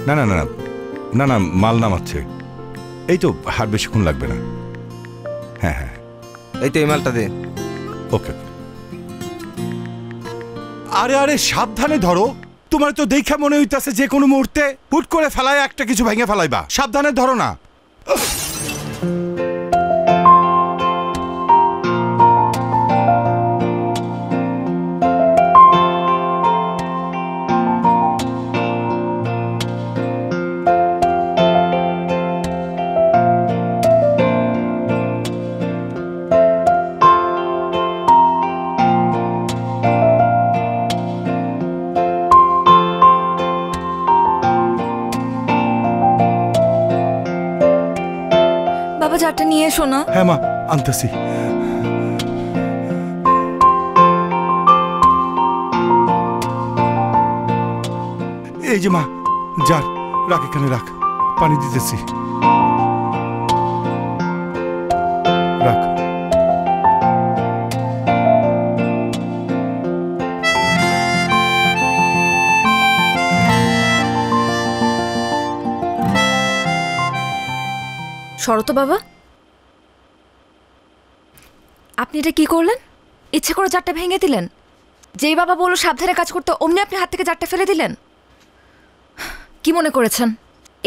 না না না না না, মাল নামাচ্ছে। এই তো হার বেশিক্ষণ লাগবে না। হ্যাঁ হ্যাঁ, এই তো এই মালটা দে। ওকে। আরে আরে সাবধানে ধরো, তোমার তো দেখা মনে হইতাছে যে কোনো মুহূর্তে হুট করে ফেলায় একটা কিছু ভেঙে ফেলাইবা। সাবধানে ধরো না। জারটা নিয়ে এসো না। হ্যাঁ মা, আনতেছি। এই যে মা, জার রাখ, এখানে রাখ, পানি দিতেছি, রাখ। শরত বাবা, আপনি এটা কি করলেন? ইচ্ছে করে জারটা ভেঙে দিলেন? যেই বাবা বললো সাবধানে কাজ করতে, অমনি আপনি হাত থেকে জারটা ফেলে দিলেন। কি মনে করেছেন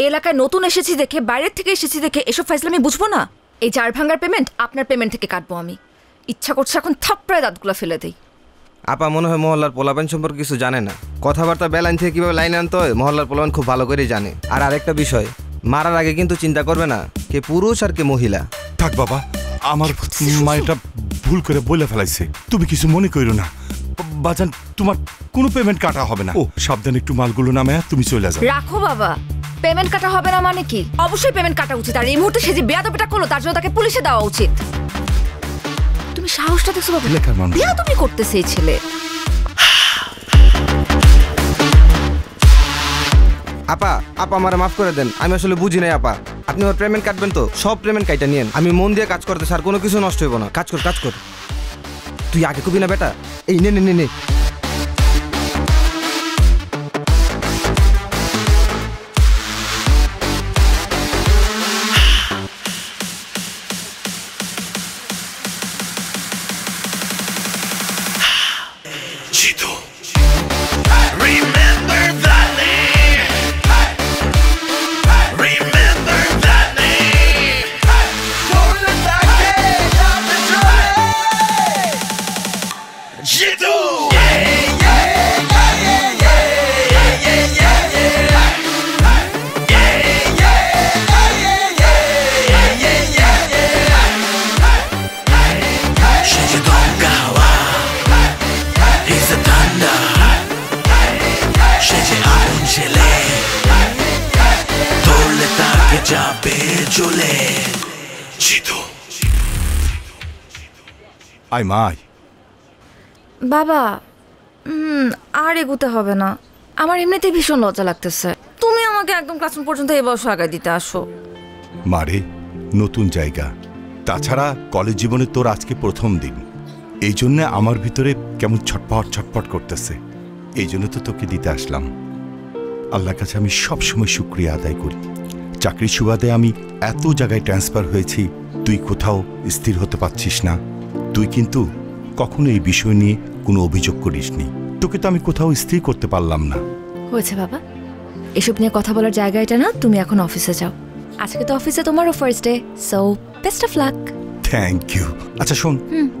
এলাকায় নতুন এসেছি দেখে, বাইরের থেকে এসেছি দেখে এসব ফাইজলামি বুঝবো না? এই জার ভাঙার পেমেন্ট আপনার পেমেন্ট থেকে কাটবো আমি। ইচ্ছা করছে এখন থাপ্পড়ায় দাঁতগুলো ফেলে দেই। আপা মনে হয় মহল্লার পোলাপান সম্পর্কে কিছু জানে না। কথাবার্তা বেলাইন থেকে কিভাবে লাইন আনতে হয় মহল্লার পোলাপান খুব ভালো করেই জানে। আর আরেকটা বিষয়, মারার আগে কিন্তু চিন্তা করবে না কে পুরুষ আর কে মহিলা। থাক বাবা, আমার মা এটা ভুল করে বলে ফেলাইছে, তুমি কিছু মনে করো না। বাজান, তোমার কোনো পেমেন্ট কাটা হবে না। ও সাবধানে একটু মালগুলো নামে তুমি চলে যাও। রাখো বাবা, পেমেন্ট কাটা হবে না মানে কি? অবশ্যই পেমেন্ট কাটা উচিত। আর এই মুহূর্তে সে যে বেয়াদবিটা করলো তার জন্য তাকে পুলিশে দেওয়া উচিত। তুমি সাহসটা দেখছো বাবা? বেয়াদবি করতেছে এই ছেলে। আপা আপা আমারে মাফ করে দেন, আমি আসলে বুঝি নাই আপা। আপনি আমার পেমেন্ট কাটবেন তো সব পেমেন্ট কাইটা নিয়েন। আমি মন দিয়ে কাজ করতে স্যার, কোনো কিছু নষ্ট হইব না। কাজ কর কাজ কর। তুই আগে কবি না বেটা, এই নে নে নে নে। আয় মাই। বাবা আর এগুতে হবে না, আমার এমনিতে ভীষণ লজ্জা লাগতেছে। তুমি আমাকে একদম ক্লাসরুম পর্যন্ত এই বয়স আগায় দিতে আসো। মারে, নতুন জায়গা, তাছাড়া কলেজ জীবনে তোর আজকে প্রথম দিন, এই জন্য আমার ভিতরে কেমন ছটপট ছটপট করতেছে। এই জন্য তো তোকে দিতে আসলাম। আল্লাহর কাছে আমি সবসময় শুকরিয়া আদায় করি। চাকরির সুবাদে আমি এত জায়গায় ট্রান্সফার হয়েছি, তুই কোথাও স্থির হতে পারছিস না। তুই কিন্তু কখনো এই বিষয় নিয়ে কোনো অভিযোগ করিসনি। তোকে তো আমি কোথাও স্থির করতে পারলাম না। হয়েছে বাবা, এসব নিয়ে কথা বলার জায়গা এটা না। তুমি এখন অফিসে যাও। আজকে তো অফিসে তোমারও first day, so best of luck. Thank you. আচ্ছা শোন,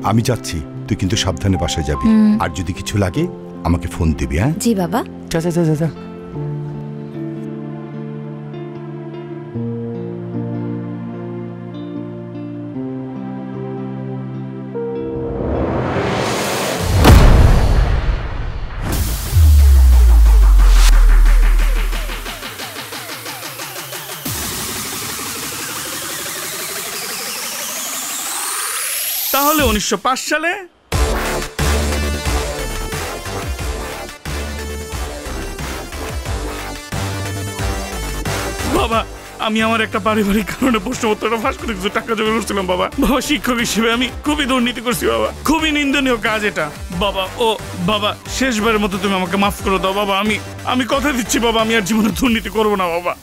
আমি যাচ্ছি, তুই কিন্তু সাবধানে বাসায় যাবি। আর যদি কিছু লাগে আমাকে ফোন দিবি। হ্যাঁ জি বাবা। যা যা যা যা। তাহলে 1905 সালে বাবা আমি আমার একটা পারিবারিক কারণে প্রশ্নপত্রটা ফাঁস করে কিছু টাকা জমা করছিলাম বাবা। বাবা শিক্ষক হিসেবে আমি খুবই দুর্নীতি করছি বাবা, খুবই নিন্দনীয় কাজ এটা বাবা। ও বাবা, শেষবারের মতো তুমি আমাকে মাফ করে দাও বাবা। আমি কথা দিচ্ছি বাবা, আমি আর জীবনে দুর্নীতি করবো না বাবা।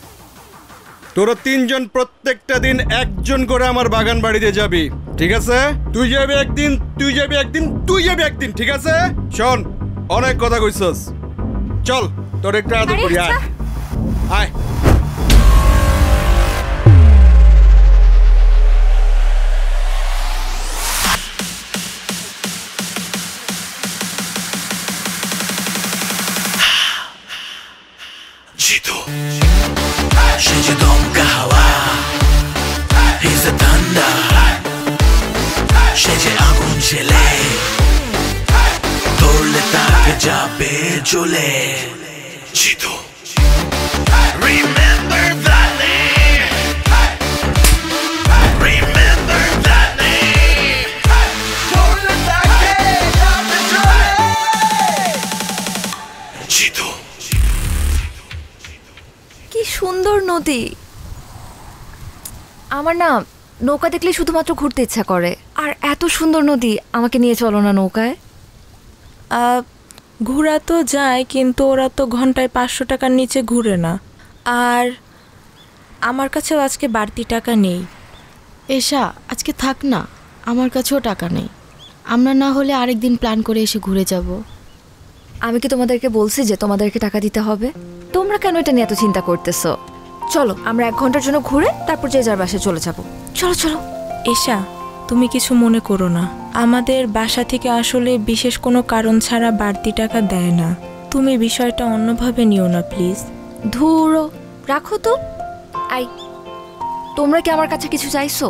তোরা তিনজন প্রত্যেকটা দিন একজন করে আমার বাগান বাড়িতে যাবি, ঠিক আছে? তুই যাবি একদিন, তুই যাবি একদিন, তুই যাবি একদিন, ঠিক আছে? শোন, অনেক কথা কইছস, চল তোর একটু আদর করি। আয় আয়। Jitu, she's a dom kahawa. He's a thunder. She's a agun chile. Torle take jabe jole. Jitu, remember that name. Remember that name. Torle take jabe jole. Jitu. কি সুন্দর নদী। আমার না নৌকা দেখলে শুধুমাত্র ঘুরতে ইচ্ছা করে। আর এত সুন্দর নদী, আমাকে নিয়ে চলো না নৌকায়। ঘোরা তো যায়, কিন্তু ওরা তো ঘন্টায় 500 টাকার নিচে ঘুরে না। আর আমার কাছেও আজকে বাড়তি টাকা নেই। এশা, আজকে থাক না, আমার কাছেও টাকা নেই। আমরা না হলে আরেকদিন প্ল্যান করে এসে ঘুরে যাব। আমি কি তোমাদেরকে বলছি যে তোমাদেরকে টাকা দিতে হবে? তোমরা কেন এটা নিয়ে এত চিন্তা করতেছো? চলো আমরা 1 ঘন্টার জন্য ঘুরে তারপর যে যার বাসায় চলে যাব। চলো চলো। এশা, তুমি কিছু মনে করো না, আমাদের বাসা থেকে আসলে বিশেষ কোনো কারণ ছাড়া বাড়তি টাকা দেয় না। তুমি বিষয়টা অন্যভাবে নিও না প্লিজ। ধুরো, রাখো তো। আই, তোমরা কি আমার কাছে কিছু চাইছো?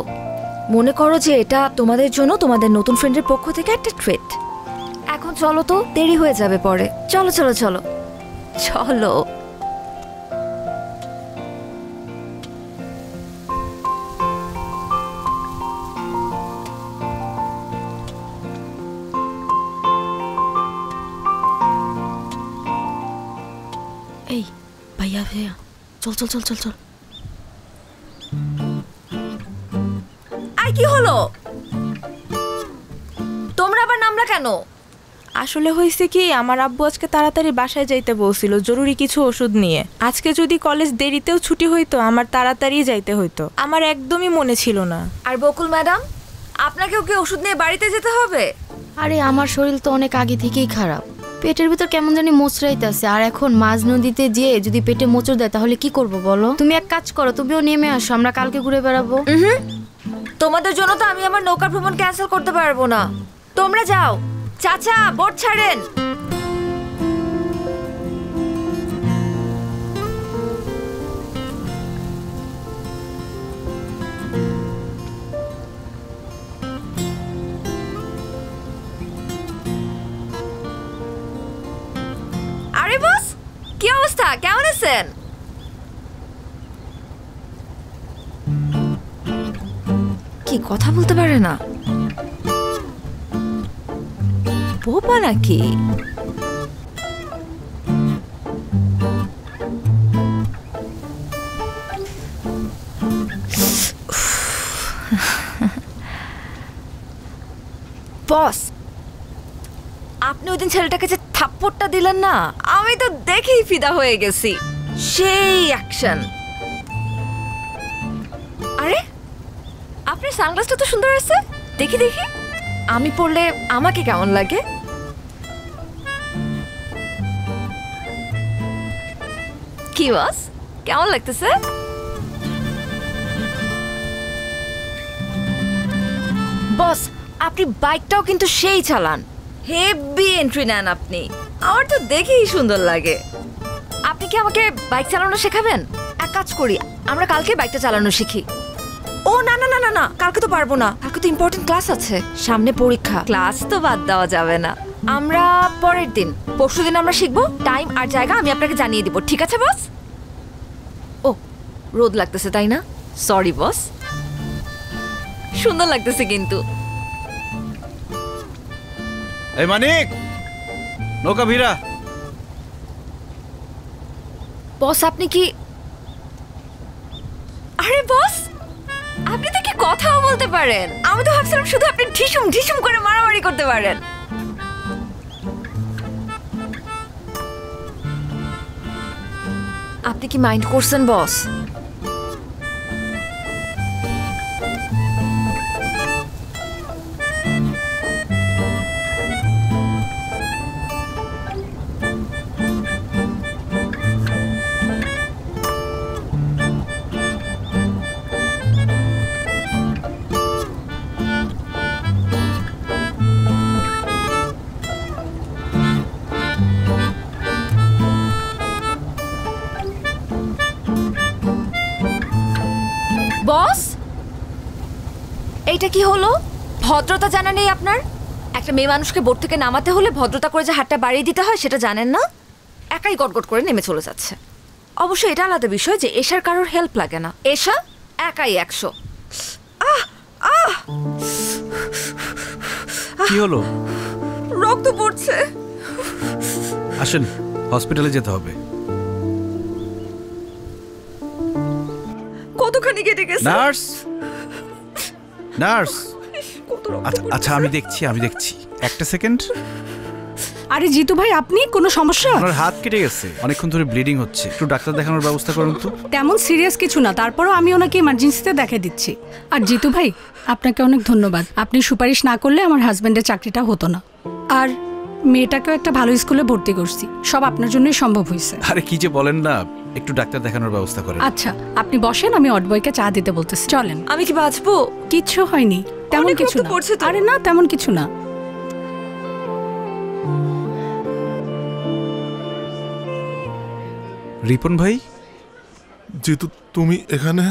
মনে করো যে এটা তোমাদের জন্য তোমাদের নতুন ফ্রেন্ডের পক্ষ থেকে একটা ট্রিট। এখন চলো তো, দেরি হয়ে যাবে পরে। চলো চলো চলো চলো। এই ভাইয়া ভাইয়া, চল চল চল চল চল। আই, কি হলো? তোমরা আবার নামলা কেন? আসলে হয়েছে কি, আমার আব্বু আজকে তাড়াতাড়ি বাসায় যাইতে বলছিল জরুরি কিছু ওষুধ নিয়ে। আজকে যদি কলেজ দেরিতেও ছুটি হইতো, আমার তাড়াতাড়ি যাইতে হইতো। আমার একদমই মনে ছিল না। আর বকুল ম্যাডাম, আপনাকেও কি ওষুধ নিয়ে বাড়িতে যেতে হবে? আরে আমার শরীর তো অনেক আগে থেকেই খারাপ, পেটের ভিতর কেমন জানি মোচড়াইতেছে। আর এখন মাঝ নদীতে যেয়ে যদি পেটে মোচড় দেয় তাহলে কি করব বলো? তুমি এক কাজ করো, তুমিও নেমে আসো, আমরা কালকে ঘুরে বেড়াবো। তোমাদের জন্য তো আমি আমার নৌকা ভ্রমণ ক্যান্সেল করতে পারবো না। তোমরা যাও। চাচা, বোট ছাড়েন। আরে বস, কি অবস্থা? কেমন আছেন? কি কথা বলতে পারে না? বোবা নাকি? বস, আপনি ওই দিন ছেলেটাকে যে থাপ্পড়টা দিলেন না, আমি তো দেখেই ফিদা হয়ে গেছি। সেই অ্যাকশন। আরে আপনার সানগ্লাসটা তো সুন্দর আছে, দেখি দেখি। আমি পড়লে আমাকে কেমন লাগে? কি বস, কেমন লাগতেছে? বস, আপনি বাইকটাও কিন্তু সেই চালান, হেভি এন্ট্রি নেন আপনি। আমার তো দেখেই সুন্দর লাগে। আপনি কি আমাকে বাইক চালানো শেখাবেন? এক কাজ করি, আমরা কালকে বাইকটা চালানো শিখি। ও না না না না না, কালকে তো পারবো না, কালকে তো ইম্পর্টেন্ট ক্লাস আছে, সামনে পরীক্ষা। ক্লাস তো বাদ দেওয়া যাবে না। আমরা পরের দিন, পরশুদিন আমরা শিখবো। টাইম আর জায়গা আমি আপনাকে জানিয়ে দিব, ঠিক আছে বস? ও, রোদ লাগতেছে তাই না? Sorry boss. সুন্দর লাগতেছে কিন্তু। এই মানিক, নৌকা ভিড়া। বস, আপনি কি পারেন। আমি তো ভাবছিলাম শুধু আপনি ঢিসুম ঢিসুম করে মারামারি করতে পারেন। আপনি কি মাইন্ড করছেন বস? বস, এইটা কি হলো? ভদ্রতা জানা নেই আপনার? একটা মেয়ে মানুষকে বোট থেকে নামাতে হলে ভদ্রতা করে যে হাতটা বাড়িয়ে দিতে হয় সেটা জানেন না? একাই গটগট করে নেমে চলে যাচ্ছে। অবশ্য এটা আলাদা বিষয় যে এশার কারোর হেল্প লাগে না, এশা একাই 100। কি হলো? রক্ত পড়ছে। আসেন, হসপিটালে যেতে হবে। কতখানি কেটে গেছে? Nurse, nurse. আচ্ছা আমি দেখছি। একটা সেকেন্ড। আরে জিতু ভাই, আপনি কোনো সমস্যা? আপনার হাত কেটে গেছে, অনেকক্ষণ ধরে ব্লিডিং হচ্ছে, একটু ডাক্তার দেখানোর ব্যবস্থা করুন তো। তেমন সিরিয়াস কিছু না, তারপরও আমি ওনাকে ইমার্জেন্সিতে দেখিয়ে দিচ্ছি। আর জিতু ভাই, আপনাকে অনেক ধন্যবাদ। আপনি সুপারিশ না করলে আমার হাজবেন্ডের চাকরিটা হতো না। আর মেয়েটাকেও একটা ভালো স্কুলে ভর্তি করছি, সব আপনার জন্যই সম্ভব হয়েছে। আরে কি যে বলেন না, একটু ডাক্তার দেখানোর ব্যবস্থা করেন। আচ্ছা আপনি বসেন, আমি অডবয়কে চা দিতে বলতেছি। চলেন। আমি কি বাঁচবো? কিচ্ছু হয়নি, তেমন অনেক কিছু রক্ত না। পড়ছে তো। আরে না, তেমন কিছু না। রিপন ভাই, জিতু তুমি এখানে?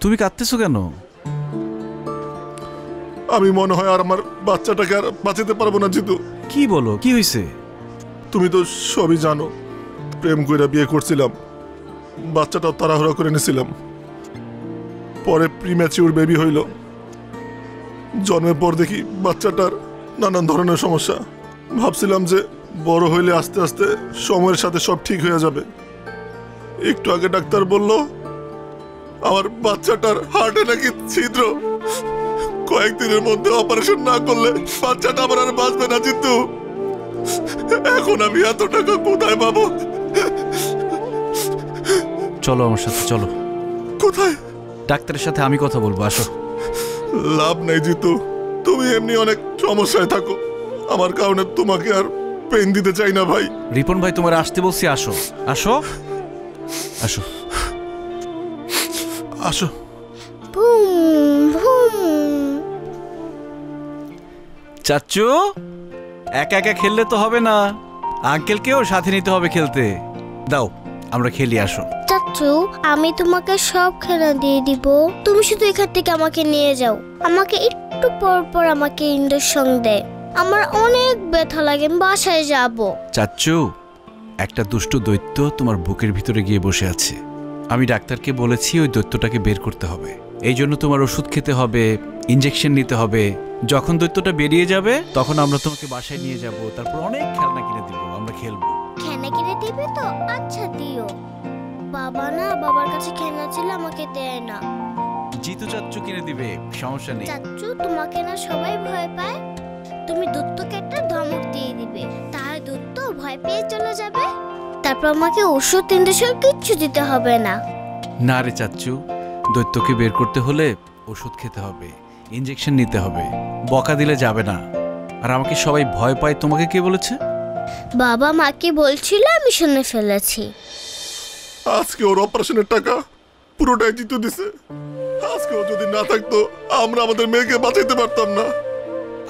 তুমি কাঁদতেছো কেন? আমি মনে হয় আর আমার বাচ্চাটাকে আর বাঁচাতে পারবো না জিতু। কি বলো, কি হয়েছে? তুমি তো সবই জানো, প্রেম কইরা বিয়ে করছিলাম, বাচ্চাটাও তাড়াহুড়া করে নিয়েছিলাম, পরে প্রিম্যাচিউর বেবি হইল। জন্মের পর দেখি বাচ্চাটার নানান ধরনের সমস্যা। ভাবছিলাম যে বড় হইলে আস্তে আস্তে সময়ের সাথে সব ঠিক হয়ে যাবে। একটু আগে ডাক্তার বলল আমার বাচ্চাটার হার্টে নাকি ছিদ্র, কয়েকদিনের মধ্যে অপারেশন না করলে বাচ্চাটা আমার আর বাঁচবে না জিতু। এখন আমি এত টাকা কোথায় পাবো? চলো আমার সাথে, চলো। কোথায়? ডাক্তারের সাথে আমি কথা বলবো, আসো। লাভ নেই জিতু, তুমি এমনি অনেক সমস্যায় থাকো, আমার কারণে তোমাকে আর পেন দিতে চাই না ভাই। রিপন ভাই, তোমার আসতে বলছি, আসো আসো আসো আসো। চাচ্চু, একা একা খেললে তো হবে না, আঙ্কেলকেও সাথে নিতে হবে খেলতে। দাও আমরা খেলি, আসো। চাচ্চু, আমি তোমাকে সব খেলা দিয়ে দিব, তুমি শুধু এখান থেকে আমাকে নিয়ে যাও। আমাকে একটু পর পর আমাকে ইঞ্জেকশন দেয়, আমার অনেক ব্যথা লাগে, আমি বাসায় যাব। চাচ্চু, একটা দুষ্ট দৈত্য তোমার বুকের ভিতরে গিয়ে বসে আছে। আমি ডাক্তারকে বলেছি ওই দৈত্যটাকে বের করতে হবে, এই জন্য তোমার ওষুধ খেতে হবে, ইঞ্জেকশন নিতে হবে। যখন দৈত্যটা বেরিয়ে যাবে তখন আমরা তোমাকে বাসায় নিয়ে যাব, তারপর অনেক খেলনা কিনে দিব, আমরা খেলবো। খেলনা কিনে দিবে তো? আচ্ছা দিও। বাবা না, বাবার কাছে খেলনা ছিল, আমাকে দেয় না। জিতু চাচ্চু কিনে দিবে, সমস্যা নেই। চাচ্চু, তোমাকে না সবাই ভয় পায়, তুমি দূতকে একটা ধমক দিয়ে দিবে, তাহলে দূত ভয় পেয়ে চলে যাবে, তারপর আমাকে ওষুধ ইঞ্জেকশন কিচ্ছু দিতে হবে না। না রে চাচ্চু, দৈত্যকে বের করতে হলে ওষুধ খেতে হবে, ইঞ্জেকশন নিতে হবে, বকা দিলে যাবে না। আর আমাকে সবাই ভয় পায়, তোমাকে কে বলেছে? বাবা মাকে বলছিল, আমি শুনে ফেলেছি। আজকে ওর অপারেশনের টাকা পুরোটাই জিতু দিছে। আজকে ও যদি না থাকতো আমরা আমাদের মেয়েকে বাঁচাইতে পারতাম না।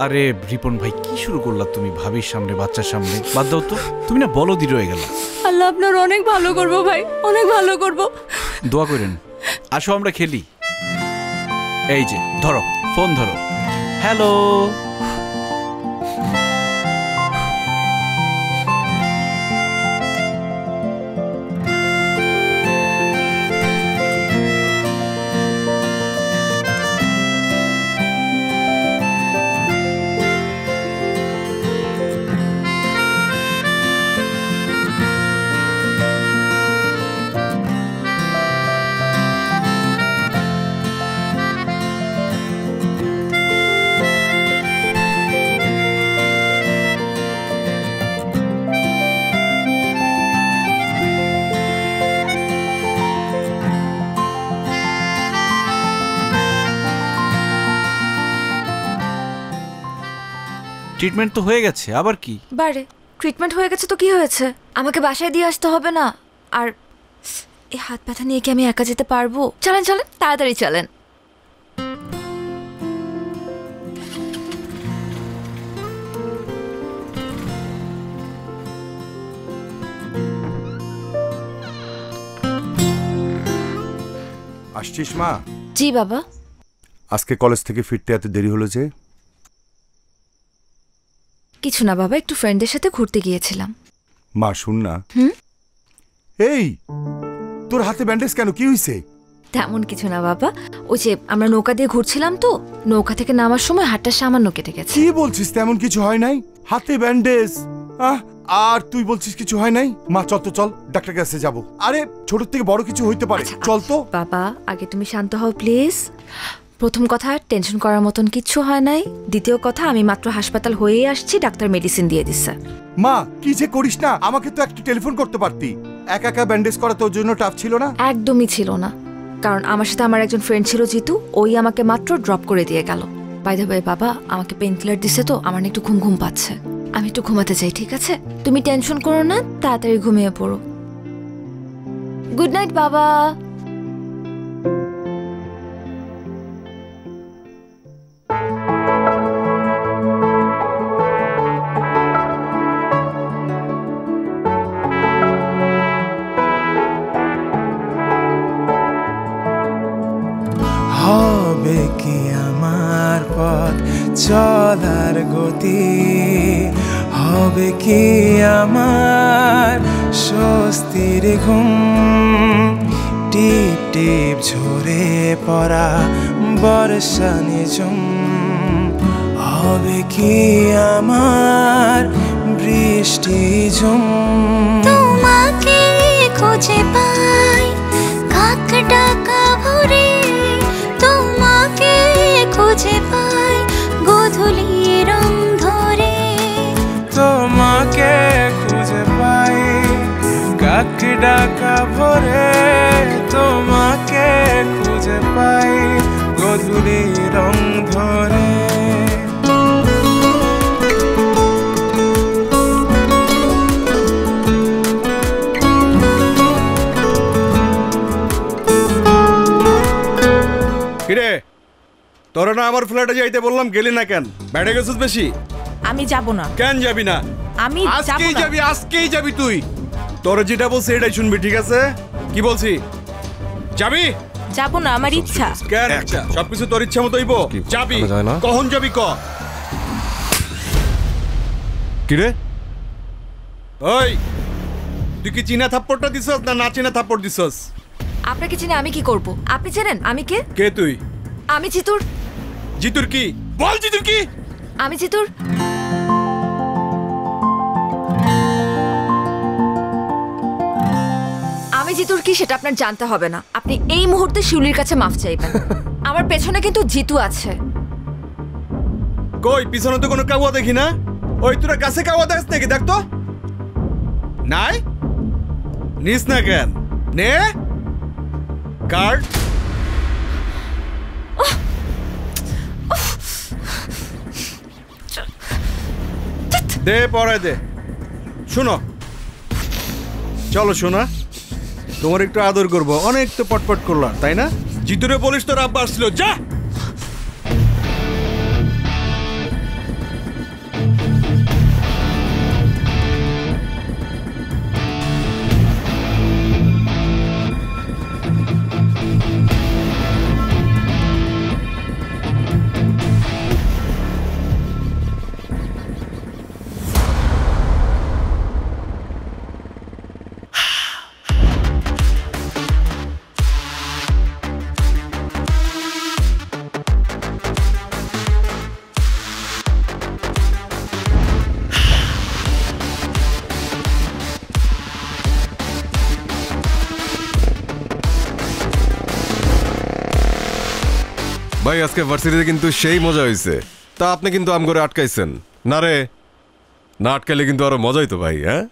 আরে রিপন ভাই, কি শুরু করলা তুমি ভাবির সামনে, বাচ্চার সামনে? বাদ দাও তো, তুমি না বলো দি রয়ে গেল। আল্লাহ আপনার অনেক ভালো করবো ভাই, অনেক ভালো করবো। দোয়া করেন। আসো আমরা খেলি। এই যে ধরো, ফোন ধরো। হ্যালো। ট্রিটমেন্ট তো হয়ে গেছে, আবার কি? বারে ট্রিটমেন্ট হয়ে গেছে তো কি হয়েছে? আমাকে বাসায় দিয়ে আসতে হবে না। আর এই হাত ব্যথা নিয়ে কি আমি একা যেতে পারবো? চলেন চলেন, তাড়াতাড়ি চলেন। আসছিস মা? জি বাবা। আজকে কলেজ থেকে ফিরতে এত দেরি হলো যে? কিছু না বাবা, একটু ফ্রেন্ডদের সাথে ঘুরতে গিয়েছিলাম। মা শুন না। এই তোর হাতে ব্যান্ডেজ কেন, কি হইছে? তেমন কিছু না বাবা, ওই যে আমরা নৌকা দিয়ে ঘুরছিলাম তো, নৌকা থেকে নামার সময় হাতটা সামান্য কেটে গেছে। কি বলছিস? তেমন কিছু হয় নাই, হাতে ব্যান্ডেজ। আর তুই বলছিস কিছু হয় নাই? মা চল তো, চল ডাক্তার কাছে যাব। আরে ছোট থেকে বড় কিছু হইতে পারে, চল তো। বাবা আগে তুমি শান্ত হও প্লিজ। প্রথম কথা, টেনশন করার মতন কিচ্ছু হয় নাই। দ্বিতীয় কথা, আমি মাত্র হাসপাতাল হয়েই আসছি, ডাক্তার মেডিসিন দিয়ে দিচ্ছে। মা কি যে করিস না, আমাকে তো একটু টেলিফোন করতে পারতি। একা একা ব্যান্ডেজ করা তোর জন্য টাফ ছিল না? একদমই ছিল না, কারণ আমার সাথে আমার একজন ফ্রেন্ড ছিল জিতু, ওই আমাকে মাত্র ড্রপ করে দিয়ে গেল। বাই দ্য ওয়ে বাবা, আমাকে পেন কিলার দিছে তো আমার একটু ঘুম ঘুম পাচ্ছে, আমি একটু ঘুমাতে চাই। ঠিক আছে, তুমি টেনশন করো না, তাড়াতাড়ি ঘুমিয়ে পড়ো। গুড নাইট বাবা। হবে কি আমার পথ চলার গতি, হবে কি আমার স্বস্তির ঘুম, টিপ টিপ ঝরে পড়া বর্ষা নিঝুম, হবে কি আমার বৃষ্টি ঝুম। তোমাকে খুঁজে পাই কাক ডাকা ভরে, তোমাকে খুঁজে পাই গোধূলি রং ধরে, তোমাকে খুঁজে পাই কাক ডাকা ভরে, তোমাকে খুঁজে পাই গোধূলি রং ধরে। কিরে তোরা না আমার ফ্ল্যাটে যাইতে বললাম, গেলি না কেন? বেড়ে গেছিস বেশি? আমি যাব না। কেন যাবি না? আমি যাব আজকেই না। যাবি, আজকেই যাবি তুই। তোর যেটা বলছি এটাই শুনবি, ঠিক আছে? কি বলছি, যাবি? যাব না, আমার ইচ্ছা। কেন ইচ্ছা? সবকিছু তোর ইচ্ছা মতো হইব? যাবি, কখন যাবি ক? কিরে ওই তুই কি চীনা থাপ্পড়টা দিছস না না চীনা থাপ্পড় দিছস? আপনাকে চিনে আমি কি করব? আপনি জানেন আমি কে? কে তুই? আমি জিতুর। জিতুর কি? বল জিতুর কি? আমি জিতুর আমি জিতুর কি সেটা আপনার জানতে হবে না। আপনি এই মুহূর্তে শিউলির কাছে মাফ চাইবেন। আমার পেছনে কিন্তু জিতু আছে। কই পিছনে তো কোনো কাউয়া দেখি না। ওই তোরা কাছে কাউয়া দেখ নাকি? দেখ তো। নাই নিস না কেন? নে কার্ড দে, পরে দে। শোনো, চলো শোনা, তোমার একটু আদর করবো। অনেক তো পটপট করলাম, তাই না? জিতুরে বলিস তোর আব্বা আসছিল, যা। ভাই আজকে ভার্সিটিতে কিন্তু সেই মজা হয়েছে। তা আপনি কিন্তু আম করে আটকাইছেন না রে? না আটকাইলে কিন্তু আরো মজাই তো ভাই। হ্যাঁ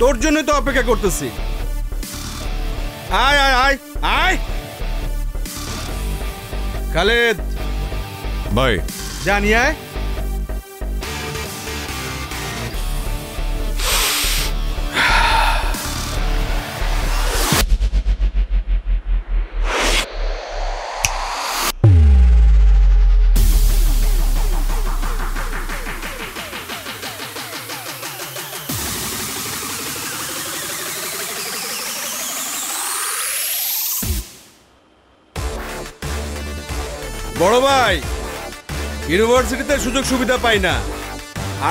তোর জন্যই তো অপেক্ষা করতেছি। আয় আয় আয় আয় খালেদ ভাই জানি আয়। বড় ভাই ইউনিভার্সিটিতে সুযোগ সুবিধা পাই না,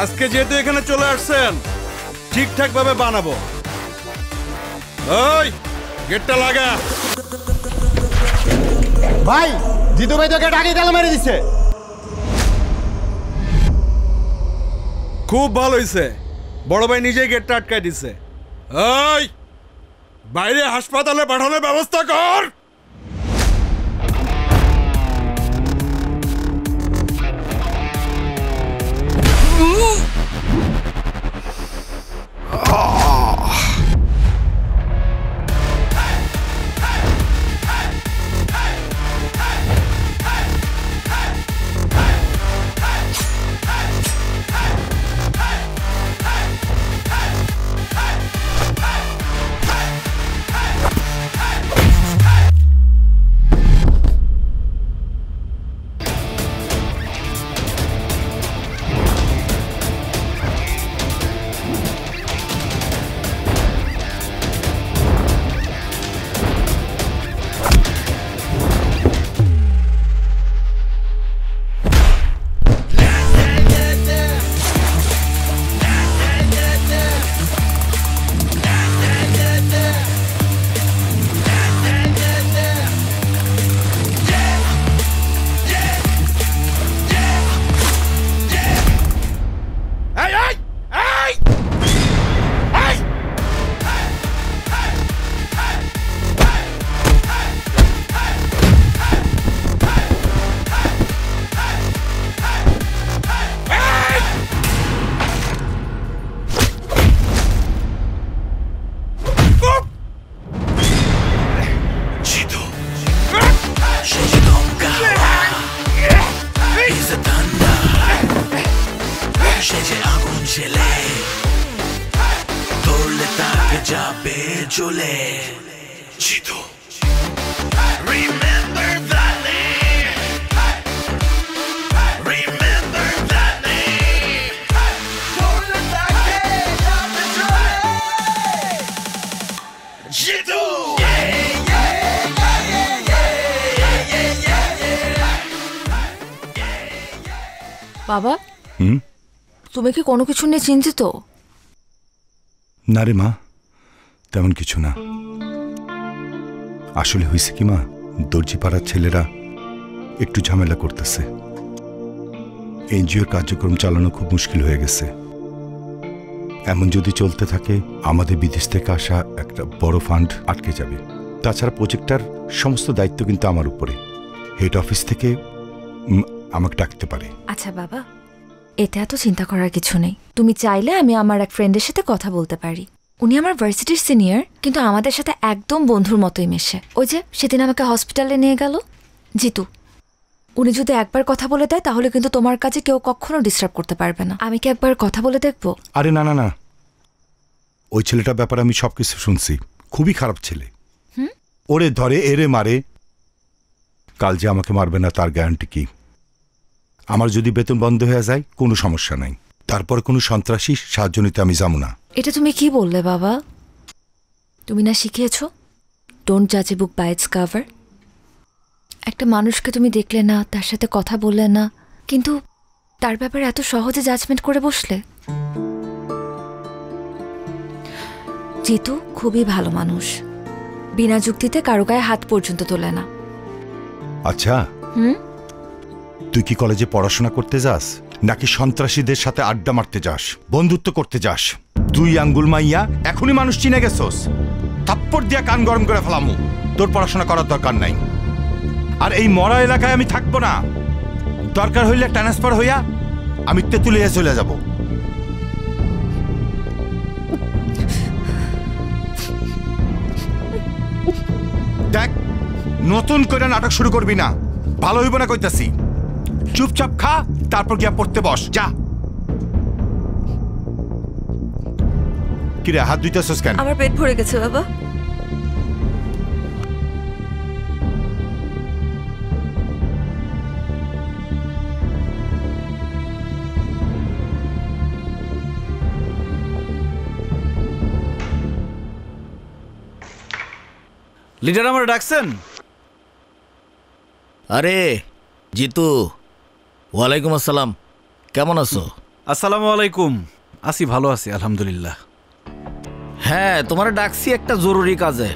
আজকে যেহেতু এখানে চলে আসছেন ঠিকঠাক ভাবে বানাবো। ওই গেটটা লাগা। ভাই জিতু ভাই তো গেট আগে তালা মেরে দিছে। খুব ভালো হয়েছে, বড় ভাই নিজেই গেটটা আটকাই দিছে। ওই বাইরে হাসপাতালে পাঠানোর ব্যবস্থা কর। বাবা তুমি কি কোনো কিছু নিয়ে চিন্তিত? না রে মা, তেমন কিছু না। আসলে হয়েছে কি মা, দর্জি পাড়ার ছেলেরা একটু ঝামেলা করতেছে। এনজিওর কার্যক্রম চালানো খুব মুশকিল হয়ে গেছে। এমন যদি চলতে থাকে আমাদের বিদেশ থেকে আসা একটা বড় ফান্ড আটকে যাবে। তাছাড়া প্রজেক্টটার সমস্ত দায়িত্ব কিন্তু আমার উপরে। হেড অফিস থেকে আমাকে ডাকতে পারে। আচ্ছা বাবা, এটা এত চিন্তা করার কিছু নেই। তুমি চাইলে আমি আমার এক ফ্রেন্ডের সাথে কথা বলতে পারি। উনি আমার ভার্সিটির সিনিয়র, কিন্তু আমাদের সাথে একদম বন্ধুর মতোই মেশে। ওই যে সেদিন আমাকে হসপিটালে নিয়ে গেল জিতু, উনি যদি একবার কথা বলে দেয় তাহলে কিন্তু তোমার কাছে কেউ কখনো ডিস্টার্ব করতে পারবে না। আমি কি একবার কথা বলে দেখবো? আরে না না না, ওই ছেলেটার ব্যাপারে আমি সবকিছু শুনছি। খুবই খারাপ ছেলে। ওরে ধরে এরে মারে। কাল যে আমাকে মারবে না তার গ্যারান্টি কি? আমার যদি বেতন বন্ধ হয়ে যায় কোনো সমস্যা নাই, তারপর কোনো সন্ত্রাসী সাহায্য নিতে আমি যাবো না। এটা তুমি কি বললে বাবা? তুমি না শিখিয়েছ ডোন্ট জাজ এ বুক বাই ইটস কভার? একটা মানুষকে তুমি দেখলে না, তার সাথে কথা বললে না, কিন্তু তার ব্যাপারে এত সহজে জাজমেন্ট করে বসলে। জিতু খুবই ভালো মানুষ, বিনা যুক্তিতে কারো গায়ে হাত পর্যন্ত তোলে না। আচ্ছা তুই কি কলেজে পড়াশোনা করতে যাস নাকি সন্ত্রাসীদের সাথে আড্ডা মারতে যাস, বন্ধুত্ব করতে যাস? দুই আঙ্গুল মাইয়া এখনই মানুষ চিনে গেছস, থাপ্পড় দিয়া কান গরম করে ফেলামু। তোর পড়াশোনা করার দরকার নাই। আর এই মরা এলাকায় আমি থাকবো না। দরকার হইলে ট্রান্সফার হইয়া আমি তেঁতুলিয়া চলে যাব। দেখ, নতুন করে নাটক শুরু করবি না, ভালো হইব না কইতাছি। চুপচাপ খা, তারপর গিয়া পড়তে বস, যা। কিরে হাত ধুইতেছস কেন? আমার পেট ভরে গেছে বাবা। লিডার আমার ডাকছেন? আরে জিতু, ওয়ালাইকুম আসসালাম, কেমন আছো? আসসালামু আলাইকুম। আছি, ভালো আছি আলহামদুলিল্লাহ। হ্যাঁ, তোমার ডাকছি একটা জরুরি কাজে।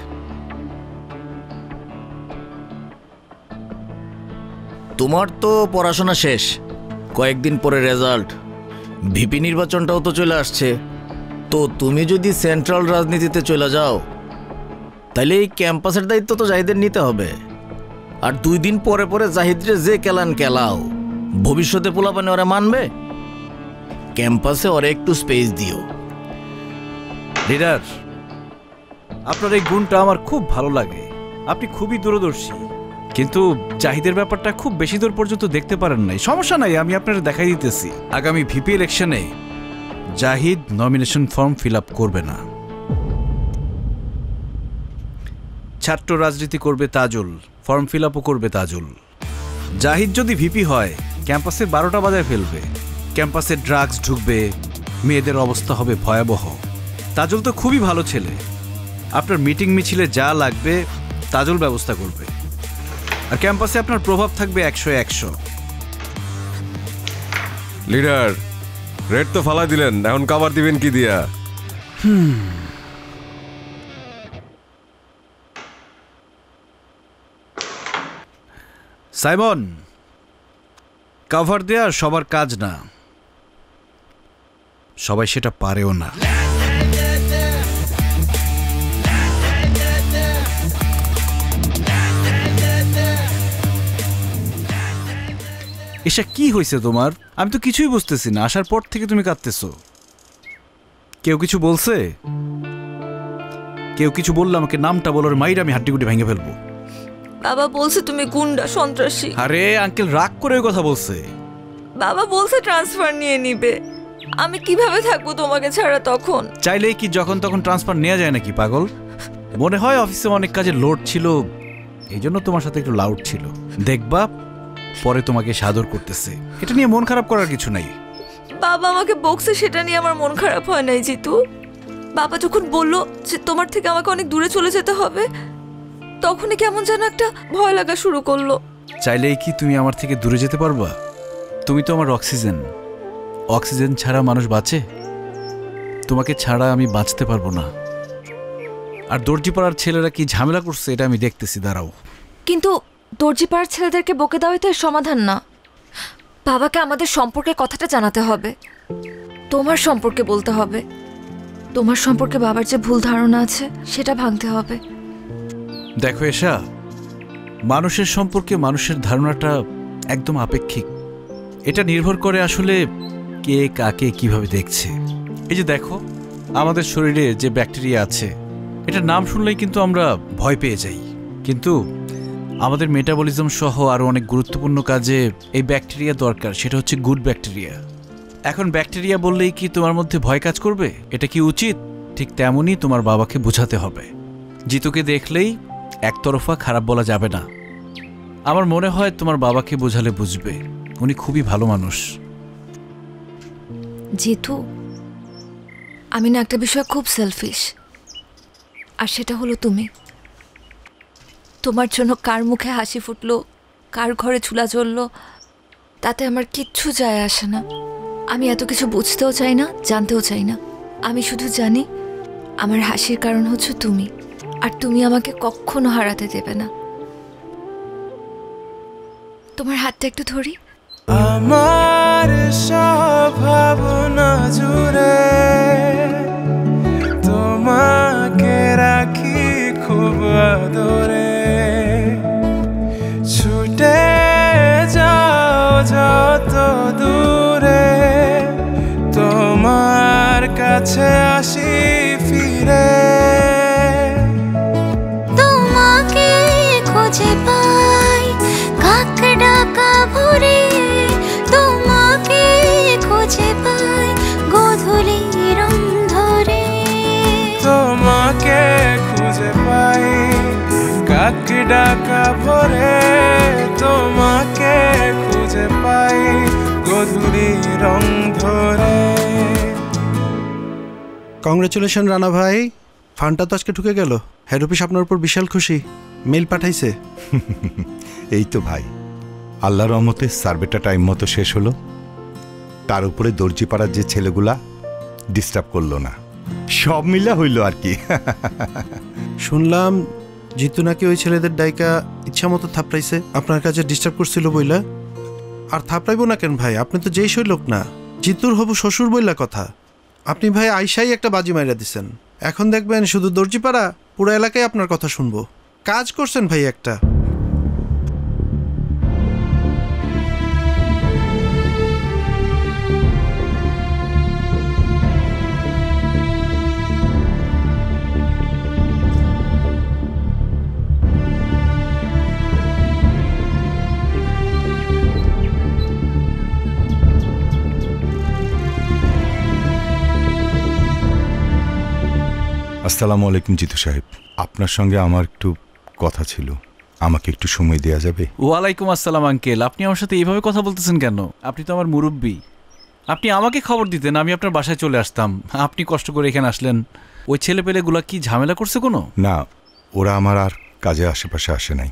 তোমার তো পড়াশোনা শেষ, কয়েকদিন পরে রেজাল্ট, ভিপি নির্বাচনটাও তো চলে আসছে। তো তুমি যদি সেন্ট্রাল রাজনীতিতে চলে যাও তাহলে এই ক্যাম্পাসের দায়িত্ব তো জাহিদের নিতে হবে। আর 2 দিন পরে পরে জাহিদরে যে কেলান কেলাও, ভবিষ্যতে পোলাপানে ওরা মানবে? ক্যাম্পাসে ওরা একটু স্পেস দিও। লিডার, আপনার এই গুণটা আমার খুব ভালো লাগে, আপনি খুবই দূরদর্শী। কিন্তু জাহিদের ব্যাপারটা খুব বেশি দূর পর্যন্ত দেখতে পারেন নাই। সমস্যা নাই, আমি আপনার দেখাই দিতেছি। আগামী ভিপি ইলেকশনে Zahid nomination form fill up করবে না। ছাত্র রাজনীতি করবে তাজুল, ফর্ম ফিল আপও করবে তাজুল। জাহিদ যদি ভিপি হয় ক্যাম্পাসে 12টা বাজায় ফেলবে, ক্যাম্পাসে ড্রাগস ঢুকবে, মেয়েদের অবস্থা হবে ভয়াবহ। তাজুল তো খুবই ভালো ছেলে, আপনার মিটিং মিছিলে যা লাগবে তাজুল ব্যবস্থা করবে। আর ক্যাম্পাসে আপনার প্রভাব থাকবে 100-100। লিডার, রেড তো ফালাই দিলেন, এখন কাভার দিবেন কি দিয়া? সাইমন, কভার দেয়া সবার কাজ না, সবাই সেটা পারেও না। এসা কি হয়েছে তোমার? আমি তো কিছুই বুঝতেছি না, আসার পর থেকে তুমি কাঁদতেছো। কেউ কিছু বলছে? কেউ কিছু বললে আমাকে নামটা বলার মাইর আমি হাড্ডিগুটি ভেঙে ফেলবো। বাবা বলছে তুমি গুন্ডা, সন্ত্রাসী। আরে আঙ্কেল রাগ করে ওই কথা বলছে। বাবা বলছে ট্রান্সফার নিয়ে নিবে, আমি কিভাবে থাকবো তোমাকে ছাড়া তখন? চাইলেই কি যখন তখন ট্রান্সফার নেওয়া যায় নাকি পাগল? মনে হয় অফিসে অনেক কাজের লোড ছিল, এই জন্য তোমার সাথে একটু লাউড ছিল। দেখবা পরে তোমাকে সাদর করতেছে, এটা নিয়ে মন খারাপ করার কিছু নাই। বাবা আমাকে বকছে, সেটা নিয়ে আমার মন খারাপ হয় নাই জিতু। বাবা যখন বলল যে তোমার থেকে আমাকে অনেক দূরে চলে যেতে হবে, তখনই কেমন যেন একটা ভয় লাগা শুরু করলো। চাইলেই কি তুমি আমার থেকে দূরে যেতে পারবা? তুমি তো আমার অক্সিজেন, অক্সিজেন ছাড়া মানুষ বাঁচে, তোমাকে ছাড়া আমি বাঁচতে পারবো না। আর দর্জিপাড়ার ছেলেরা কি ঝামেলা করছে এটা আমি দেখতেছি, দাঁড়াও। কিন্তু দর্জিপাড়ার ছেলেদেরকে বকে দেওয়াই তো এর সমাধান না। বাবাকে আমাদের সম্পর্কে কথাটা জানাতে হবে, তোমার সম্পর্কে বলতে হবে, তোমার সম্পর্কে বাবার যে ভুল ধারণা আছে সেটা ভাঙতে হবে। দেখো এশা, মানুষের সম্পর্কে মানুষের ধারণাটা একদম আপেক্ষিক, এটা নির্ভর করে আসলে কে কাকে কিভাবে দেখছে। এই যে দেখো আমাদের শরীরে যে ব্যাকটেরিয়া আছে, এটা নাম শুনলেই কিন্তু আমরা ভয় পেয়ে যাই, কিন্তু আমাদের মেটাবলিজম সহ আরও অনেক গুরুত্বপূর্ণ কাজে এই ব্যাকটেরিয়া দরকার, সেটা হচ্ছে গুড ব্যাকটেরিয়া। এখন ব্যাকটেরিয়া বললেই কি তোমার মধ্যে ভয় কাজ করবে? এটা কি উচিত? ঠিক তেমনই তোমার বাবাকে বোঝাতে হবে। জিতুকে দেখলেই একতরফা খারাপ বলা যাবে না। আমার মনে হয় তোমার বাবাকে বোঝালে বুঝবে, উনি খুবই ভালো মানুষ। জিতু, আমি না একটা বিষয় খুব সেলফিশ, আর সেটা হলো তুমি। তোমার জন্য কার মুখে হাসি ফুটলো, কার ঘরে চুলা জ্বললো, তাতে আমার কিচ্ছু যায় আসে না। আমি এত কিছু বুঝতেও চাই না, জানতেও চাই না। আমি শুধু জানি আমার হাসির কারণ হচ্ছে তুমি, আর তুমি আমাকে কখনো হারাতে দেবে না। তোমার হাতটা একটু ধরি। আমার সব ভাবনা জুড়ে তোমাকে রাখি খুব আদরে, ছুটে যাও যত দূরে, তোমার কাছে আসি ফিরে। তোমাকে ডাকা ভরে তোমাকে খুঁজে পাই গধূলি রং ধরে। কংগ্রেচুলেশন রানা ভাই, ফান্ডটা তো আজকে ঢুকে গেল। হেড অফিস আপনার উপর বিশাল খুশি, মেল পাঠাইছে। এই তো ভাই, আল্লাহর রহমতে সার্ভেটা টাইম মতো শেষ হলো। তার উপরে দর্জিপাড়ার যে ছেলেগুলা ডিস্টার্ব করলো না, সব মিলা হইল আর কি। শুনলাম জিতু নাকি ওই ছেলেদের ডাইকা ইচ্ছা মতো থাপড়াইছে, আপনার কাছে ডিস্টার্ব করছিল বইলা। আর থাপড়াইব না কেন ভাই, আপনি তো যেই সই লোক না, জিতুর হবু শ্বশুর বইলা কথা। আপনি ভাই আইসাই একটা বাজি মাইরা দিছেন, এখন দেখবেন শুধু দর্জিপাড়া পুরো এলাকায় আপনার কথা শুনবো। কাজ করছেন ভাই একটা। আসসালামু আলাইকুম জিতু সাহেব, আপনার সঙ্গে আমার একটু কথা ছিল, আমাকে একটু সময় দেওয়া যাবে? ওয়ালাইকুম আসসালাম আঙ্কেল, আপনি আমার সাথে এইভাবে কথা বলতেছেন কেন? আপনি তো আমার মুরব্বী, আপনি আমাকে খবর দিতেন, আমি আপনার বাসায় চলে আসতাম। আপনি কষ্ট করে এখানে আসলেন। ওই ছেলেপেলেগুলা কি ঝামেলা করছে কোনো? না, ওরা আমার আর কাজে আশেপাশে আসে নাই।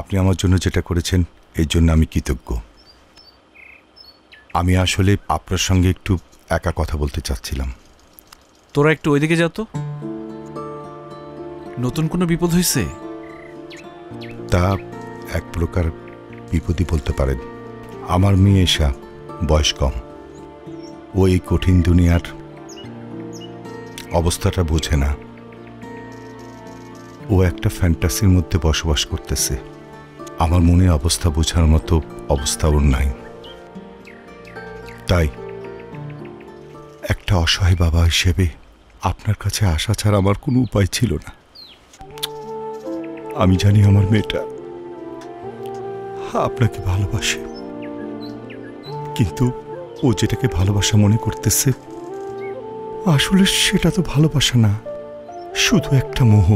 আপনি আমার জন্য যেটা করেছেন এই জন্য আমি কৃতজ্ঞ। আমি আসলে আপনার সঙ্গে একটু একা কথা বলতে চাচ্ছিলাম। তোরা একটু ওইদিকে যা তো। নতুন কোনো বিপদ হয়েছে? তা এক প্রকার বিপদই বলতে পারেন। আমার মেয়ে এসা বয়স কম, ও এই কঠিন দুনিয়ার অবস্থাটা বোঝে না। ও একটা ফ্যান্টাসির মধ্যে বসবাস করতেছে। আমার মনে অবস্থা বোঝার মতো অবস্থা ওর নাই। তাই একটা অসহায় বাবা হিসেবে আপনার কাছে আসা ছাড়া আমার কোনো উপায় ছিল না। আমি জানি আমার মেয়েটা আপনাকে ভালোবাসে, কিন্তু ও যেটাকে ভালোবাসা মনে করতেছে আসলে সেটা তো ভালোবাসা না, শুধু একটা মোহ।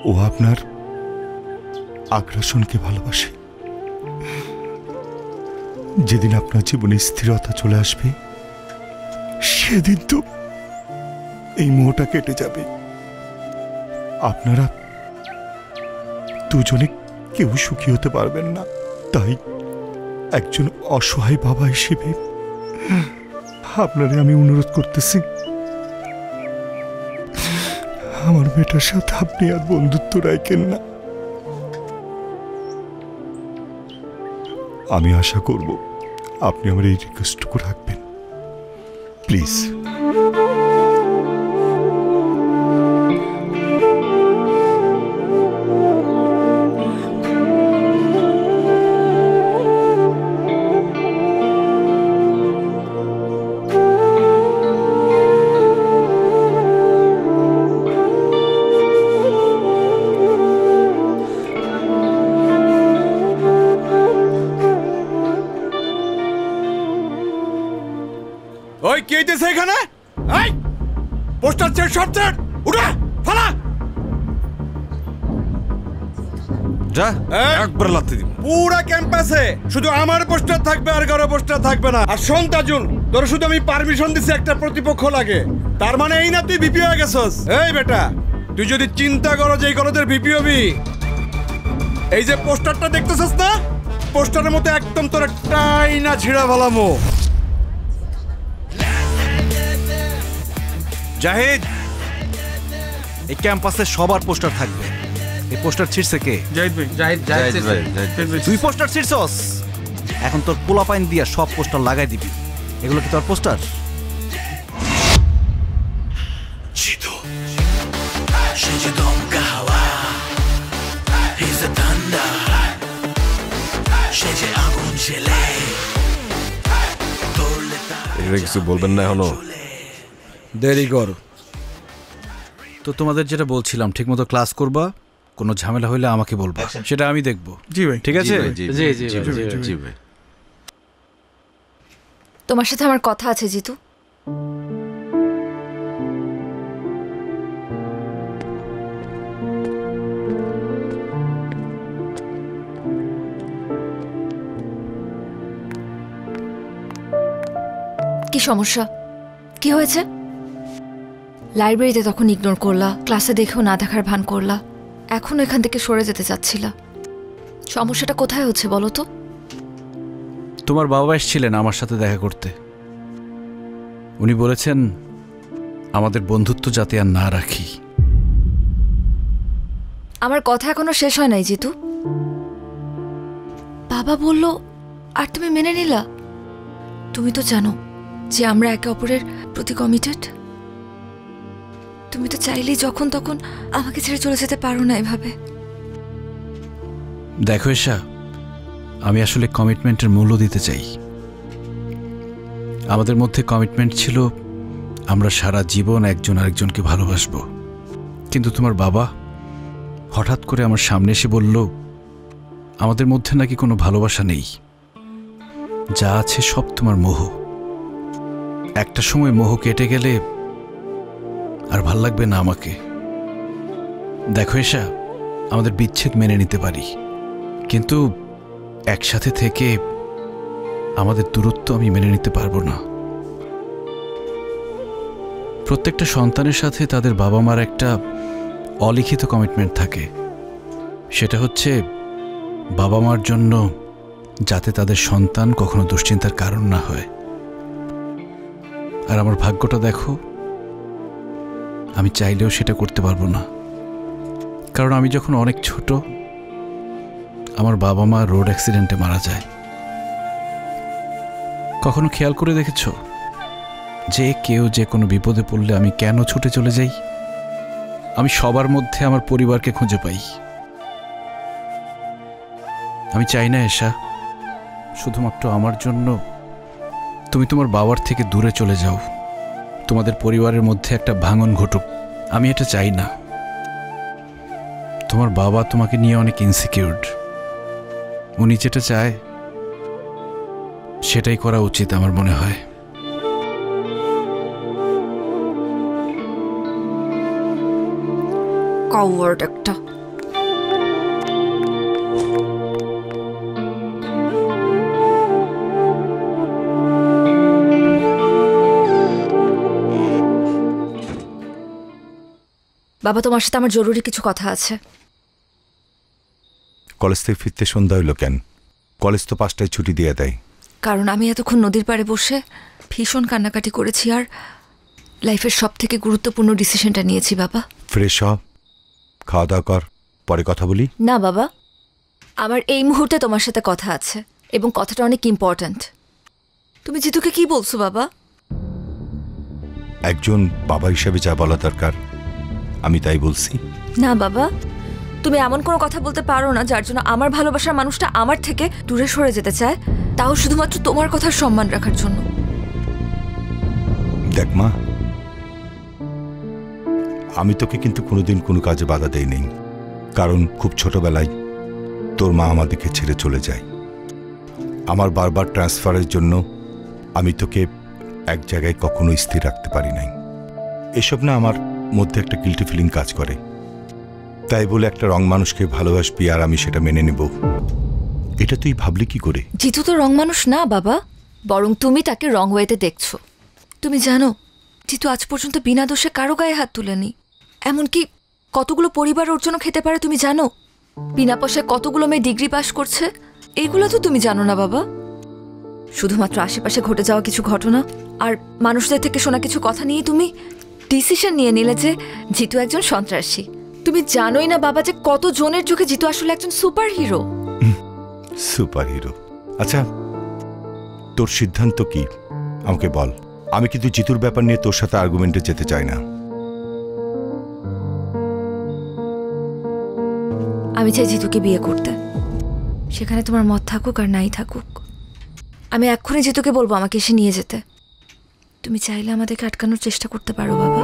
ও আপনার আগ্রাসনকে ভালোবাসে। যেদিন আপনার জীবনে স্থিরতা চলে আসবে সেদিন তো এই মোহটা কেটে যাবে। আপনারা দুজনে কেউ সুখী হতে পারবেন না। তাই একজন অসহায় বাবা হিসেবে আপনারে আমি অনুরোধ করতেছি, আমার মেয়েটার সাথে আপনি আর বন্ধুত্ব রাখেন না। আমি আশা করব আপনি আমার এই রিকোয়েস্টটুকু রাখবেন, প্লিজ। ওই কি হইতেছে এখানে? এই পোস্টার চেট শর্ট চেট উঠা ফালা যা একবার লাথি দিব। পুরা ক্যাম্পাসে শুধু আমার পোস্টার থাকবে আর কারো পোস্টার থাকবে না। আর শোন তাজুল, তোর শুধু আমি পারমিশন দিছি একটা প্রতিপক্ষ লাগে, তার মানে এই না তুই ভিপি হয়ে গেছস? এই বেটা, তুই যদি চিন্তা করো যে এই কলেজের ভিপি হবি, এই যে পোস্টারটা দেখতেছস না, পোস্টারের মতো একদম তোর একটাই না ছিঁড়া ভালামো। জাহিদ, এই ক্যাম্পাসে সবার পোস্টার থাকবে। এই পোস্টার ছিঁড়ছে কে? জাহিদ ভাই। জাহিদ ভাই। তুই পোস্টার ছিঁড়ছস, এখন তোর পোলাপাইন দিয়া সব পোস্টার লাগাই দিবি। এগুলো কি তোর পোস্টার? জিতু সে যে দমকা হাওয়া, he's a thunder, সে যে আগুন ছেলে। এটা কিছু বলবেন না এখনো? দেরি কর। তো তোমাদের যেটা বলছিলাম, ঠিকমতো ক্লাস করবা, কোনো ঝামেলা হইলে আমাকে বলবা, সেটা আমি দেখব। জি ভাই। ঠিক আছে? জি ভাই। তোমার সাথে আমার কথা আছে জিতু। সমস্যা? কি হয়েছে? লাইব্রেরিতে তখন ইগনোর করলা, ক্লাসে দেখেও না দেখার ভান করলা, এখন এখান থেকে সরে যেতে চাচ্ছিলা। সমস্যাটা কোথায় হচ্ছে বলো তো? তোমার বাবা এসেছিলেন আমার সাথে দেখা করতে। উনি বলেছেন আমাদের বন্ধুত্ব যাতে আর না রাখি। আমার কথা এখনো শেষ হয় নাই জিতু। বাবা বলল আর তুমি মেনে নিলা? তুমি তো জানো যে আমরা একে অপরের প্রতি কমিটেড। তুমি তো চাইলেই যখন তখন আমাকে ছেড়ে চলে যেতে পারো না এভাবে। দেখো এশা, আমি আসলে কমিটমেন্টের মূল্য দিতে চাই। আমাদের মধ্যে কমিটমেন্ট ছিল আমরা সারা জীবন একজন আরেকজনকে ভালোবাসবো। কিন্তু তোমার বাবা হঠাৎ করে আমার সামনে এসে বলল আমাদের মধ্যে নাকি কোনো ভালোবাসা নেই, যা আছে সব তোমার মোহ। একটা সময় মোহ কেটে গেলে আর ভাল লাগবে না আমাকে। দেখো এশা, আমাদের বিচ্ছেদ মেনে নিতে পারি, কিন্তু একসাথে থেকে আমাদের দূরত্ব আমি মেনে নিতে পারবো না। প্রত্যেকটা সন্তানের সাথে তাদের বাবা মার একটা অলিখিত কমিটমেন্ট থাকে, সেটা হচ্ছে বাবা মার জন্য যাতে তাদের সন্তান কখনো দুশ্চিন্তার কারণ না হয়। আর আমার ভাগ্যটা দেখো, আমি চাইলেও সেটা করতে পারবো না। কারণ আমি যখন অনেক ছোট, আমার বাবা মা রোড অ্যাক্সিডেন্টে মারা যায়। কখনো খেয়াল করে দেখেছ যে কেউ যে কোনো বিপদে পড়লে আমি কেন ছুটে চলে যাই? আমি সবার মধ্যে আমার পরিবারকে খুঁজে পাই। আমি চাই না এশা শুধুমাত্র আমার জন্য তুমি তোমার বাবার থেকে দূরে চলে যাও, তোমাদের পরিবারের মধ্যে একটা ভাঙন ঘটুক। আমি এটা চাই না। তোমার বাবা তোমাকে নিয়ে অনেক ইনসিকিউরড। উনি যেটা চায় সেটাই করা উচিত আমার মনে হয়। কাউয়ার্ড একটা। বাবা, তোমার সাথে আমার জরুরি কিছু কথা আছে। কলেজ থেকে ফিরতে সন্ধ্যা হইল কেন? কলেজ তো 5টায় ছুটি দিয়ে দেয়। কারণ আমি এতক্ষণ নদীর পাড়ে বসে ভীষণ কান্নাকাটি করেছি আর লাইফের সব থেকে গুরুত্বপূর্ণ ডিসিশনটা নিয়েছি বাবা। ফ্রেশ হ, খাওয়া দাওয়া কর, পরে কথা বলি। না বাবা, আমার এই মুহূর্তে তোমার সাথে কথা আছে এবং কথাটা অনেক ইম্পর্ট্যান্ট। তুমি জিতুকে কি বলছো বাবা? একজন বাবা হিসেবে যা বলা দরকার আমি তাই বলছি। না বাবা, তুমি এমন কোনো কথা বলতে পারো না যার জন্য আমার ভালোবাসার মানুষটা আমার থেকে দূরে সরে যেতে চায়, তাও শুধুমাত্র তোমার কথার সম্মান রাখার জন্য। দেখ মা, আমি তোকে কিন্তু কোনোদিন কোনো কাজে বাধা দেই নেই, কারণ খুব ছোটবেলায় তোর মা আমাদেরকে ছেড়ে চলে যায়। আমার বারবার ট্রান্সফারের জন্য আমি তোকে এক জায়গায় কখনো স্থির রাখতে পারি নাই। এসব না আমার মধ্যে একটা গিল্টি ফিলিং কাজ করে। তাই বলে একটা রং মানুষকে ভালোবাসবি আর আমি সেটা মেনে নেব, এটা তুই ভাবলি কি করে? জিতু তো রং মানুষ না বাবা, বরং তুমি তাকে রং ওয়েতে দেখছো। তুমি জানো জিতু আজ পর্যন্ত বিনা দোষে কারো গায়ে হাত তুলেনি। এমনকি কতগুলো পরিবার ওর জন্য খেতে পারে তুমি জানো? বিনা পয়সায় কতগুলো মেয়ে ডিগ্রি পাস করছে, এগুলো তো তুমি জানো না বাবা। শুধুমাত্র আশেপাশে ঘটে যাওয়া কিছু ঘটনা আর মানুষদের থেকে শোনা কিছু কথা নিয়ে তুমি ডিসিশন নিয়ে নিলে যে জিতু একজন সন্ত্রাসী। তুমি জানোই না বাবা যে কত জনের চোখে জিতু আসলে একজন সুপার হিরো। Super hero? আচ্ছা, তোর সিদ্ধান্ত কি আমাকে বল। আমি কিন্তু জিতুর ব্যাপার নিয়ে তোর সাথে আর্গুমেন্টে যেতে চাই না। আমি চাই জিতুকে বিয়ে করতে, সেখানে তোমার মত থাকুক আর নাই থাকুক। আমি এক্ষুনি জিতুকে বলবো আমাকে এসে নিয়ে যেতে। তুমি চাইলে আমাদেরকে আটকানোর চেষ্টা করতে পারো বাবা।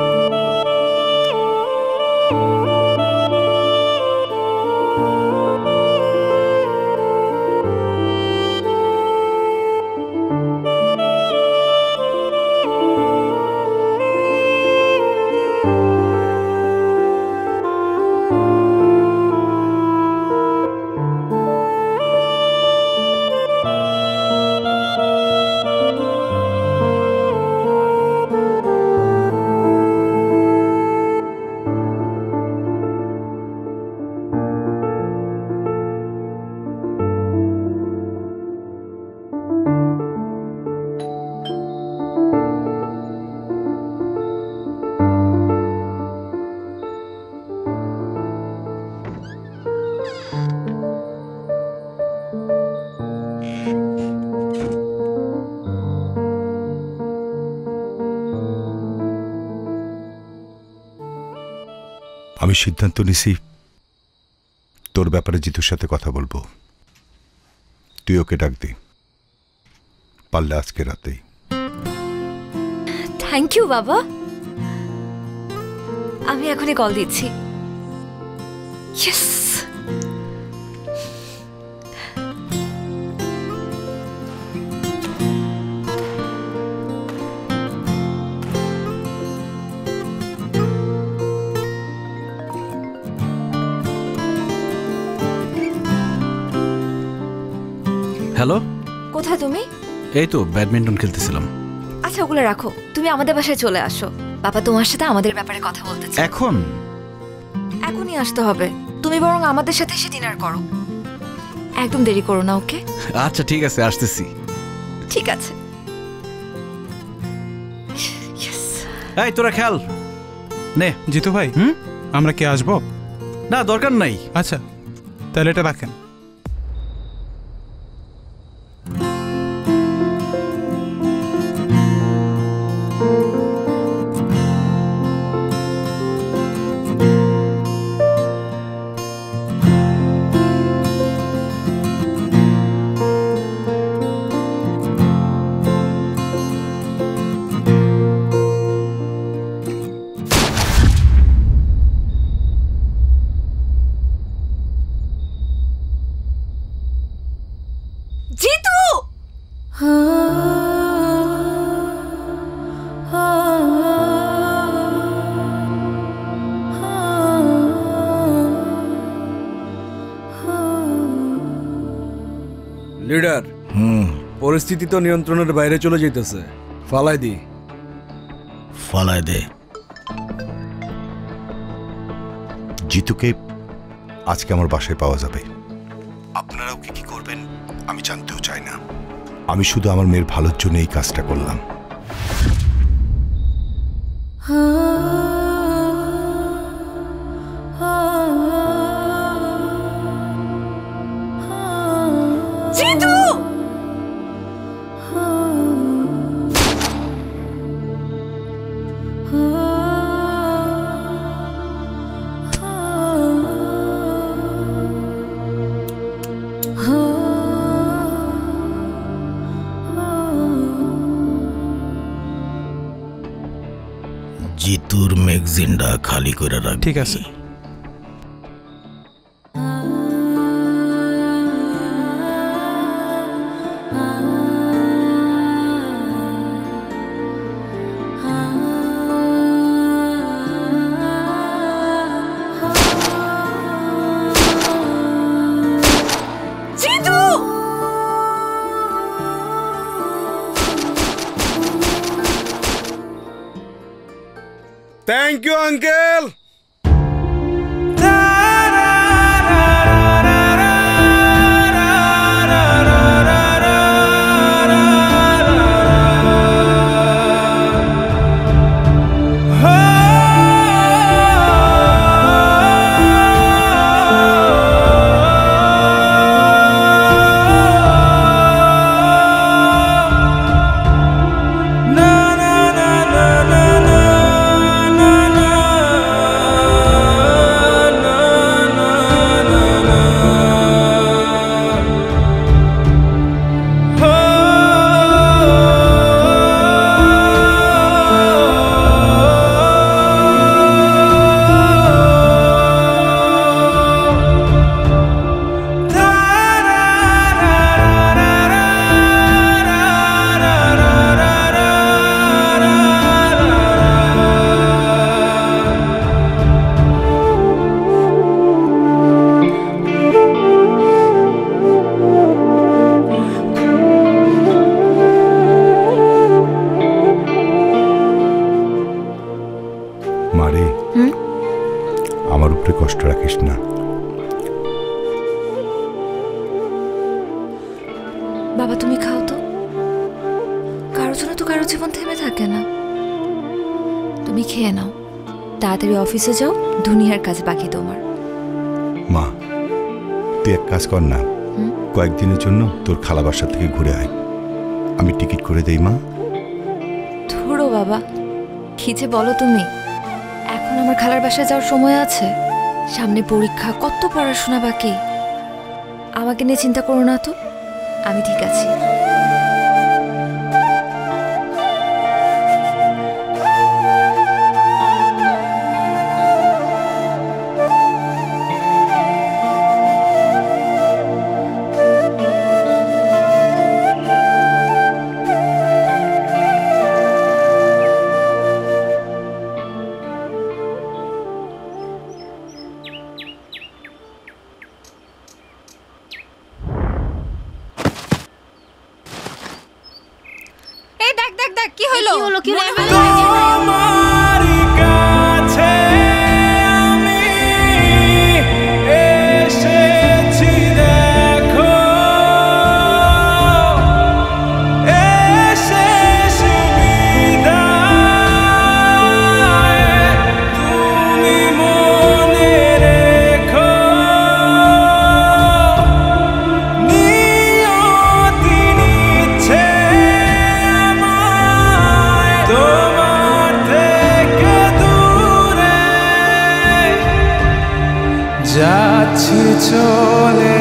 আমি সিদ্ধান্ত নিছি তোর ব্যাপারে জিতুর সাথে কথা বলবো। তুই ওকে ডাক দে, পারলে আজকে রাতেই। থ্যাংক ইউ বাবা, আমি এখনই কল দিচ্ছি। ইয়েস। হ্যালো, কোথায় তুমি? এই তো ব্যাডমিন্টন খেলতেছিলাম। আচ্ছা ওগুলো রাখো, তুমি আমাদের বাসায় চলে আসো। বাবা তোমার সাথে আমাদের ব্যাপারে কথা বলতে চায়। এখন? এখনই আসতে হবে। তুমি বরং আমাদের সাথে এসে ডিনার করো, একদম দেরি করো না। ওকে? আচ্ছা ঠিক আছে, আসতেছি। ঠিক আছে। এই তোরা খেল নে। জিতু ভাই, আমরা কি আসবো? না, দরকার নাই। আচ্ছা তাহলে এটা রাখেন। লিডার, পরিস্থিতি তো নিয়ন্ত্রণের বাইরে চলে যেতেছে। ফালাই দি। ফালাই দে। জিতুকে আজকে আমার বাসায় পাওয়া যাবে। আপনারা ওকে কি করবেন আমি জানতেও চাই না। আমি শুধু আমার মেয়ের ভালোর জন্য এই কাজটা করলাম। জিতু! জিতুর ম্যাগজিনটা খালি করে রাখ। ঠিক আছে। Thank you uncle. মারে, আমার উপরে কষ্ট রাখিস না। বাবা তুমি খাও তো, কারোর জন্য তো কারো জীবন থেমে থাকে না। তুমি খেয়ে নাও, তাড়াতাড়ি অফিসে যাও, দুনিয়ার কাজ বাকি তোমার। মা তুই এক কাজ কর না, কয়েকদিনের জন্য তোর খালা বাসা থেকে ঘুরে আয়, আমি টিকিট করে দেই। মা ধরো বাবা, কি যে বলো তুমি, এখন এখন আমার খালার বাসায় যাওয়ার সময় আছে? সামনে পরীক্ষা, কত পড়াশোনা বাকি। আমাকে নিয়ে চিন্তা করো না তো, আমি ঠিক আছি। কি হলো? কি হলো? তোমারই কাছে আমি এসেছি দেখো, এসে সুবিধায় তুমি মনে রেখো, নিয়তি নিচ্ছে তোমার থেকে দূরে, যাচ্ছি চলে